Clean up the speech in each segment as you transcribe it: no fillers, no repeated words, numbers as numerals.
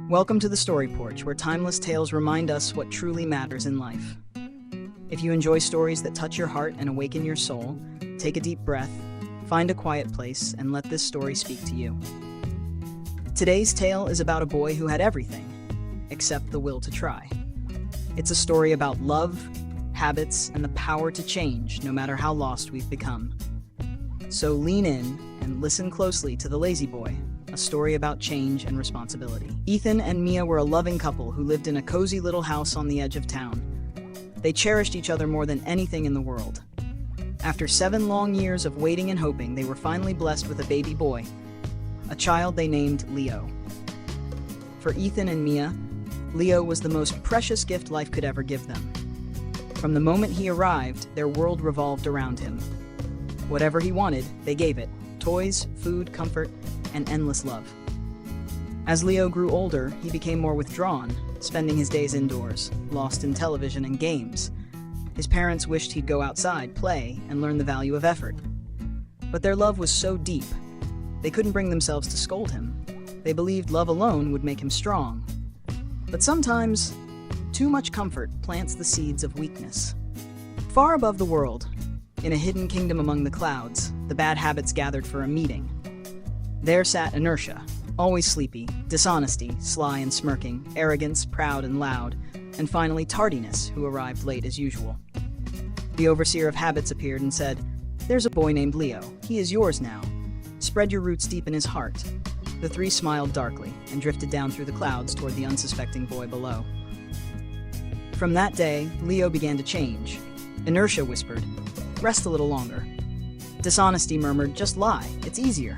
Welcome to the Story Porch, where timeless tales remind us what truly matters in life. If you enjoy stories that touch your heart and awaken your soul, take a deep breath, find a quiet place, and let this story speak to you. Today's tale is about a boy who had everything, except the will to try. It's a story about love, habits, and the power to change, no matter how lost we've become. So lean in and listen closely to The Lazy Boy, a story about change and responsibility. Ethan and Mia were a loving couple who lived in a cozy little house on the edge of town. They cherished each other more than anything in the world. After 7 long years of waiting and hoping, they were finally blessed with a baby boy, a child they named Leo. For Ethan and Mia, Leo was the most precious gift life could ever give them. From the moment he arrived, their world revolved around him. Whatever he wanted, they gave it: toys, food, comfort, and endless love. As Leo grew older, he became more withdrawn, spending his days indoors, lost in television and games. His parents wished he'd go outside, play, and learn the value of effort. But their love was so deep, they couldn't bring themselves to scold him. They believed love alone would make him strong. But sometimes, too much comfort plants the seeds of weakness. Far above the world, in a hidden kingdom among the clouds, the bad habits gathered for a meeting. There sat inertia, always sleepy, dishonesty, sly and smirking, arrogance, proud and loud, and finally tardiness, who arrived late as usual. The overseer of habits appeared and said, "There's a boy named Leo. He is yours now. Spread your roots deep in his heart." The three smiled darkly and drifted down through the clouds toward the unsuspecting boy below. From that day, Leo began to change. Inertia whispered, "Rest a little longer." Dishonesty murmured, "Just lie, it's easier."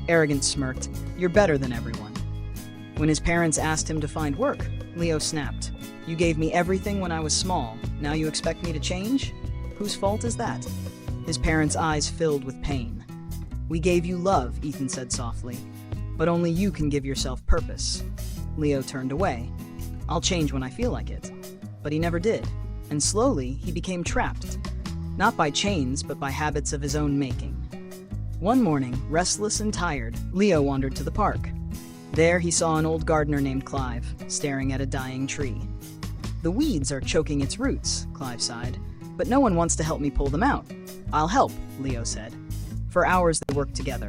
Arrogance smirked, "You're better than everyone." When his parents asked him to find work, Leo snapped, "You gave me everything when I was small. Now you expect me to change? Whose fault is that?" His parents' eyes filled with pain. "We gave you love," Ethan said softly, "but only you can give yourself purpose." Leo turned away. "I'll change when I feel like it." But he never did, and slowly he became trapped, not by chains, but by habits of his own making. One morning, restless and tired, Leo wandered to the park. There he saw an old gardener named Clive, staring at a dying tree. "The weeds are choking its roots," Clive sighed, "but no one wants to help me pull them out." "I'll help," Leo said. For hours they worked together.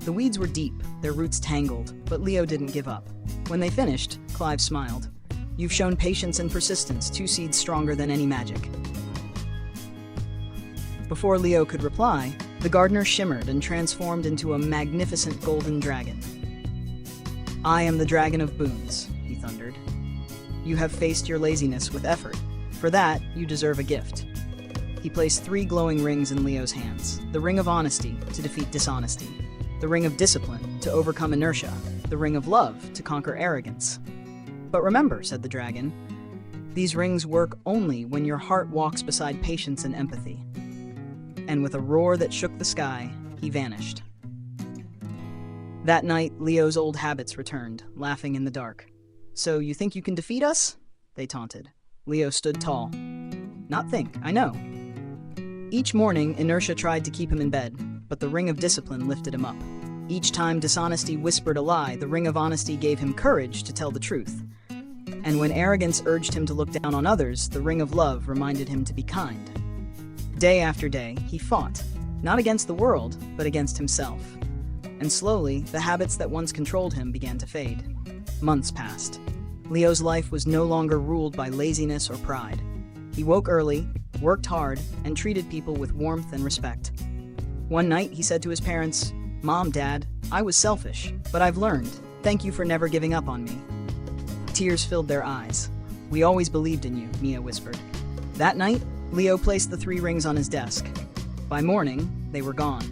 The weeds were deep, their roots tangled, but Leo didn't give up. When they finished, Clive smiled. "You've shown patience and persistence, 2 seeds stronger than any magic." Before Leo could reply, the gardener shimmered and transformed into a magnificent golden dragon. "I am the dragon of boons," he thundered. "You have faced your laziness with effort. For that, you deserve a gift." He placed 3 glowing rings in Leo's hands: the ring of honesty to defeat dishonesty, the ring of discipline to overcome inertia, the ring of love to conquer arrogance. "But remember," said the dragon, "these rings work only when your heart walks beside patience and empathy." And with a roar that shook the sky, he vanished. That night, Leo's old habits returned, laughing in the dark. "So you think you can defeat us?" they taunted. Leo stood tall. "Not think, I know." Each morning, inertia tried to keep him in bed, but the ring of discipline lifted him up. Each time dishonesty whispered a lie, the ring of honesty gave him courage to tell the truth. And when arrogance urged him to look down on others, the ring of love reminded him to be kind. Day after day, he fought, not against the world, but against himself. And slowly, the habits that once controlled him began to fade. Months passed. Leo's life was no longer ruled by laziness or pride. He woke early, worked hard, and treated people with warmth and respect. One night, he said to his parents, "Mom, Dad, I was selfish, but I've learned. Thank you for never giving up on me." Tears filled their eyes. "We always believed in you," Mia whispered. That night, Leo placed the 3 rings on his desk. By morning, they were gone.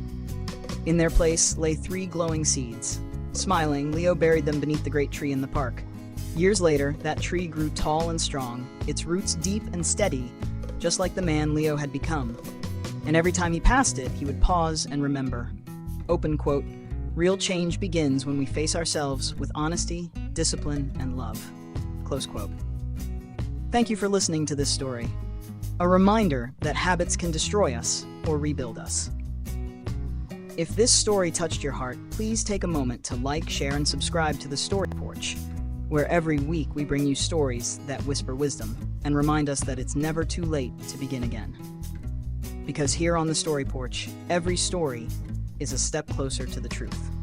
In their place lay 3 glowing seeds. Smiling, Leo buried them beneath the great tree in the park. Years later, that tree grew tall and strong, its roots deep and steady, just like the man Leo had become. And every time he passed it, he would pause and remember. Open quote, "Real change begins when we face ourselves with honesty, discipline, and love." Close quote. Thank you for listening to this story. A reminder that habits can destroy us or rebuild us. If this story touched your heart, please take a moment to like, share, and subscribe to the Story Porch. where every week we bring you stories that whisper wisdom and remind us that it's never too late to begin again. Because here on the Story Porch, every story is a step closer to the truth.